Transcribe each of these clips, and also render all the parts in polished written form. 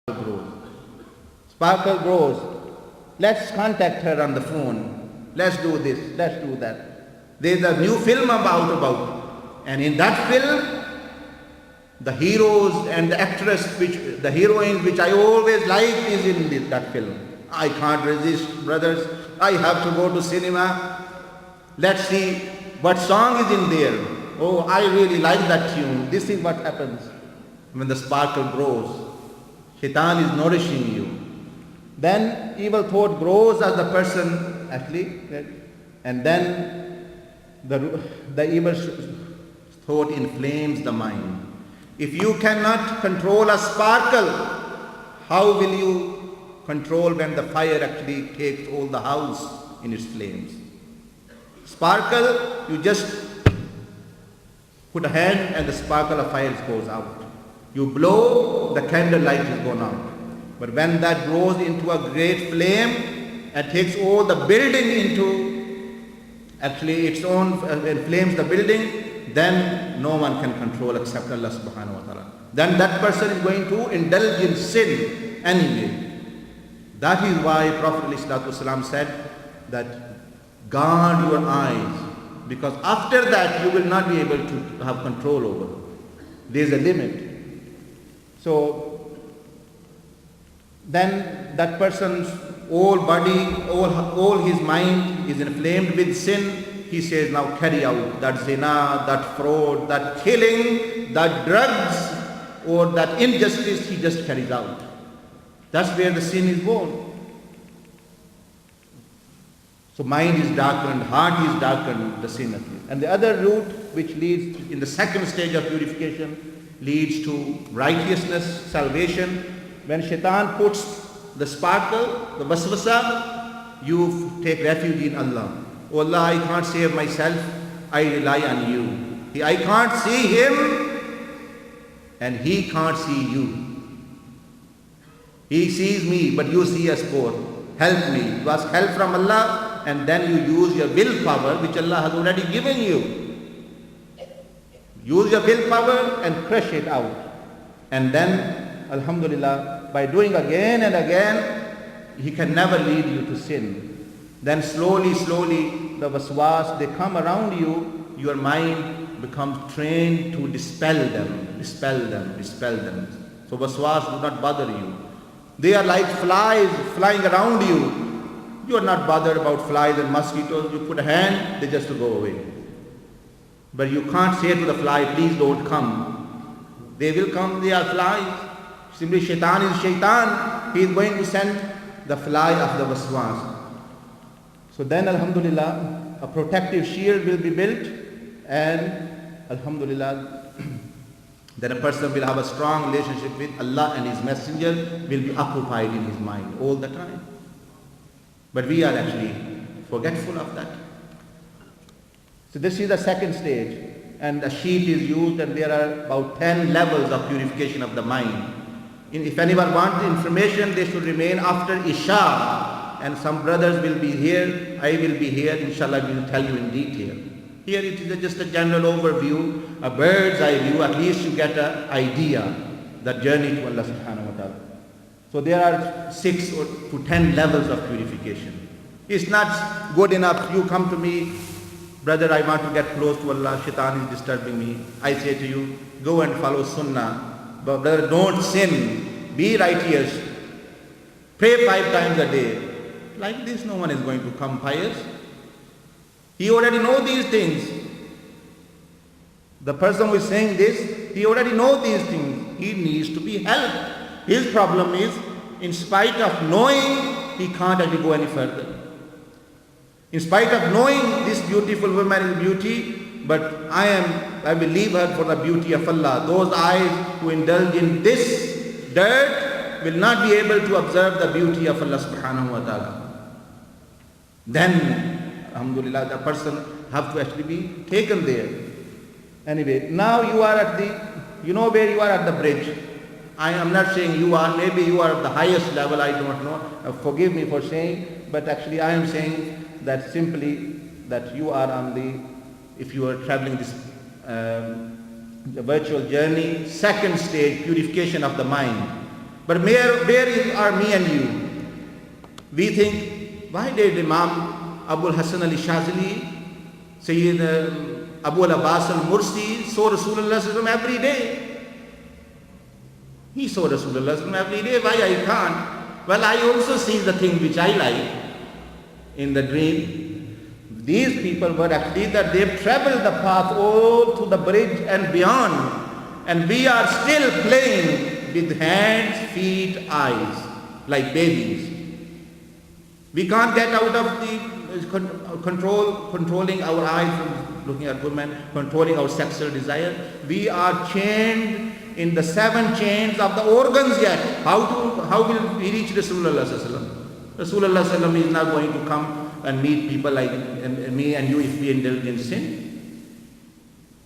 grows. Sparkle grows. Let's contact her on the phone. Let's do this. Let's do that. There's a new film about. And in that film, the heroes and the the heroines which I always like is in that film. I can't resist, brothers. I have to go to cinema. Let's see what song is in there. Oh, I really like that tune. This is what happens when the sparkle grows. Shaitan is nourishing you. Then evil thought grows as the person actually, and then the evil thought inflames the mind. If you cannot control a sparkle, how will you control when the fire actually takes all the house in its flames? Sparkle, you just put a hand and the sparkle of fire goes out. You blow, the candle light is gone out. But when that grows into a great flame and takes all the building into actually its own, inflames the building, then no one can control except Allah subhanahu wa ta'ala. Then that person is going to indulge in sin anyway. That is why Prophet ﷺ said that guard your eyes, because after that you will not be able to have control over. There is a limit. So then that person's whole body, all his mind is inflamed with sin. He says, now carry out that zina, that fraud, that killing, that drugs, or that injustice, he just carries out. That's where the sin is born. So mind is darkened, heart is darkened, the sin. And the other route which leads in the second stage of purification leads to righteousness, salvation. When shaitan puts the sparkle, the waswasa, you take refuge in Allah. Oh Allah, I can't save myself, I rely on you. I can't see him and he can't see you. He sees me, but you see us both. Help me. You ask help from Allah, and then you use your willpower, which Allah has already given you. Use your willpower and crush it out. And then, alhamdulillah, by doing again and again, he can never lead you to sin. Then slowly, the waswas, they come around you, your mind becomes trained to dispel them. So waswas do not bother you. They are like flies flying around you. You are not bothered about flies and mosquitoes. You put a hand, they just go away. But you can't say to the fly, please don't come. They will come, they are flies. Simply shaitan is shaitan. He is going to send the fly of the waswas. So then alhamdulillah, a protective shield will be built, and alhamdulillah, then a person will have a strong relationship with Allah, and his messenger will be occupied in his mind all the time. But we are actually forgetful of that. So this is the second stage, and a sheet is used, and there are about 10 levels of purification of the mind. If anyone wants information, they should remain after Isha, and some brothers will be here, I will be here, inshallah we will tell you in detail. Here it is just a general overview, a bird's eye view, at least you get an idea, the journey to Allah subhanahu wa ta'ala. So there are 6 to 10 levels of purification. It's not good enough, you come to me, brother, I want to get close to Allah, shaitan is disturbing me. I say to you, go and follow sunnah. But brother, don't sin, be righteous, pray 5 times a day. Like this, no one is going to come pious. He already knows these things. The person who is saying this, he already knows these things. He needs to be helped. His problem is, in spite of knowing, he can't actually go any further. In spite of knowing this beautiful woman is beauty, but I will leave her for the beauty of Allah. Those eyes who indulge in this dirt will not be able to observe the beauty of Allah subhanahu wa ta'ala. Then, alhamdulillah, the person have to actually be taken there. Anyway, now you are at you know where you are at the bridge. I am not saying you are, maybe you are at the highest level, I don't know. Forgive me for saying, but actually I am saying that simply that you are on if you are traveling this virtual journey, second stage, purification of the mind. But are me and you? We think, why did Imam Abu Hassan Ali Shazili, Sayyid Abu al-Abbas al-Mursi saw Rasulullah sallallahu alaihi wasallam every day? He saw Rasulullah sallallahu alaihi wasallam every day. Why I can't? Well, I also see the thing which I like in the dream. These people were actually that they've traveled the path all to the bridge and beyond. And we are still playing with hands, feet, eyes, like babies. We can't get out of the controlling our eyes from looking at women, controlling our sexual desire. We are chained in the 7 chains of the organs yet. How will we reach Rasulullah sallallahu alaihi wasallam? Rasulullah sallallahu alaihi wasallam is not going to come and meet people like me and you if we indulge in sin.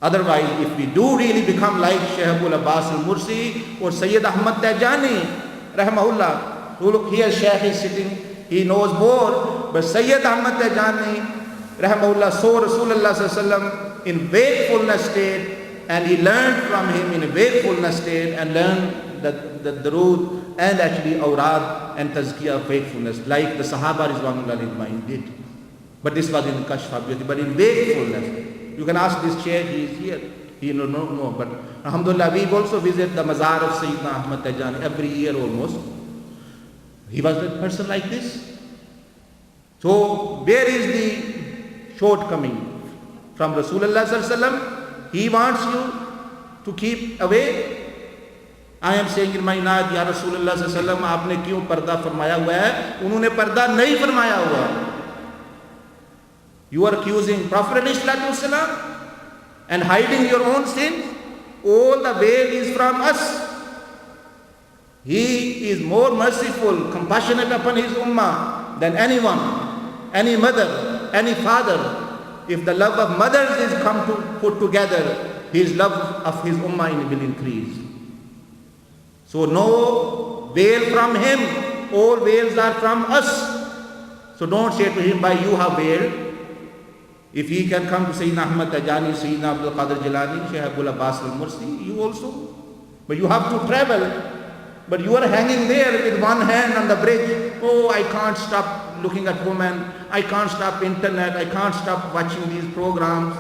Otherwise, if we do really become like Shaykh Abul Abbas al-Mursi or Sayyid Ahmad Tajani, rahmahullah, look here, Shaykh is sitting, he knows more, but Sayyid Ahmad Tajani, rahmahullah, saw Rasulullah sallallahu alaihi wasallam in wakefulness state, and he learned from him in a wakefulness state and learned the durood and actually awrad and tazkiyah of wakefulness, like the Sahaba Rizwanullahi Ajma'in did. But this was in Kashf of, but in wakefulness. You can ask this Shaykh, he is here. He no. But alhamdulillah, we also visit the mazar of Sayyidina Ahmad Tajani every year almost. He was a person like this. So where is the shortcoming? From Rasulullah sallallahu alaihi wasallam, he wants you to keep away. I am saying in my naat, Ya Rasulullah sallallahu alaihi wasallam, आपने क्यों पर्दा फरमाया हुआ है? उन्होंने पर्दा नहीं फरमाया हुआ. You are accusing Prophet ﷺ and hiding your own sins. All the veil is from us. He is more merciful, compassionate upon his ummah than anyone, any mother, any father. If the love of mothers is come to put together, his love of his ummah will increase. So no veil from him, all veils are from us. So don't say to him, by you have veiled. If he can come to Sayyidina Ahmad Tajani, Sayyidina Abdul Qadir Jilani, Shaykh Abul Abbas al-Mursi, you also. But you have to travel. But you are hanging there with one hand on the bridge. Oh, I can't stop looking at women. I can't stop internet. I can't stop watching these programs.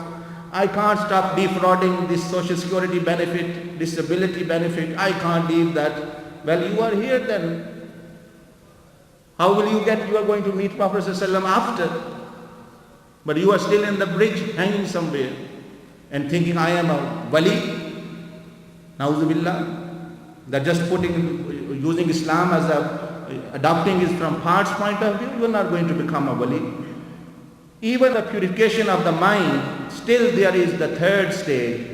I can't stop defrauding this social security benefit, disability benefit. I can't leave that. Well, you are here then. How will you get, you are going to meet Prophet ﷺ after? But you are still in the bridge, hanging somewhere, and thinking, I am a wali. Na'udzubillah. That just using Islam as adopting it from parts point of view, you are not going to become a wali. Even the purification of the mind, still there is the third stage,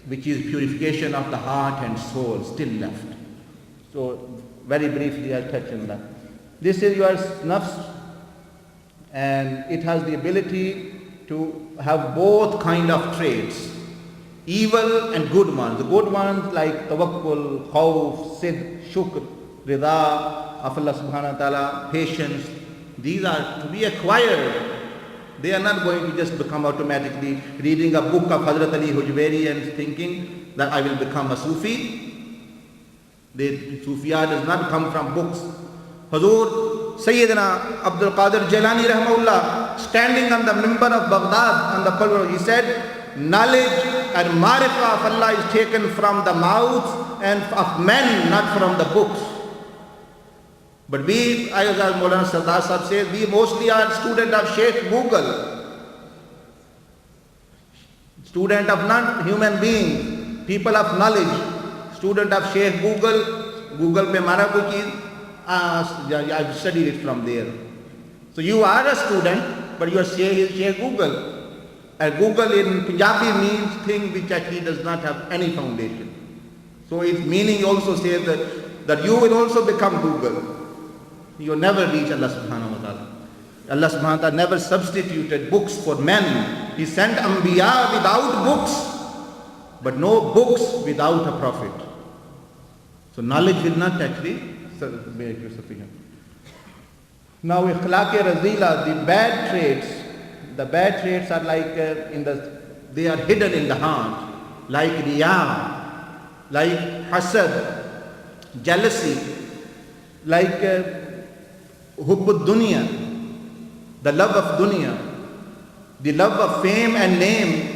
which is purification of the heart and soul, still left. So, very briefly I'll touch on that. This is your nafs, and it has the ability to have both kind of traits, evil and good ones. The good ones like tawakkul, khawf, sid, shukr, rida of Allah subhanahu wa ta'ala, patience. These are to be acquired. They are not going to just become automatically reading a book of Hazrat Ali Hujweri and thinking that I will become a Sufi. The Sufiyah does not come from books. Hazur Sayyidina Abdul Qadir Jilani rahmahullah, standing on the mimbar of Baghdad on the pulpit, he said, knowledge and marifah of Allah is taken from the mouths and of men, not from the books. But we, as Maulana Sardar Sahib says, we mostly are student of Sheikh Google, student of non-human beings, people of knowledge, student of Sheikh Google. Google pe mara koi cheez, I've studied it from there. So you are a student, but your Sheikh is Sheikh Google. And Google in Punjabi means thing which actually does not have any foundation. So its meaning also says that you will also become Google. You will never reach Allah subhanahu wa ta'ala. Allah subhanahu wa ta'ala never substituted books for men. He sent Anbiya without books, but no books without a prophet. So knowledge will not actually make you sufficient. Now ikhlaq-e razila, the bad traits are like they are hidden in the heart, like riya, like hasad, jealousy, like hubbud dunya, the love of dunya, the love of fame and name,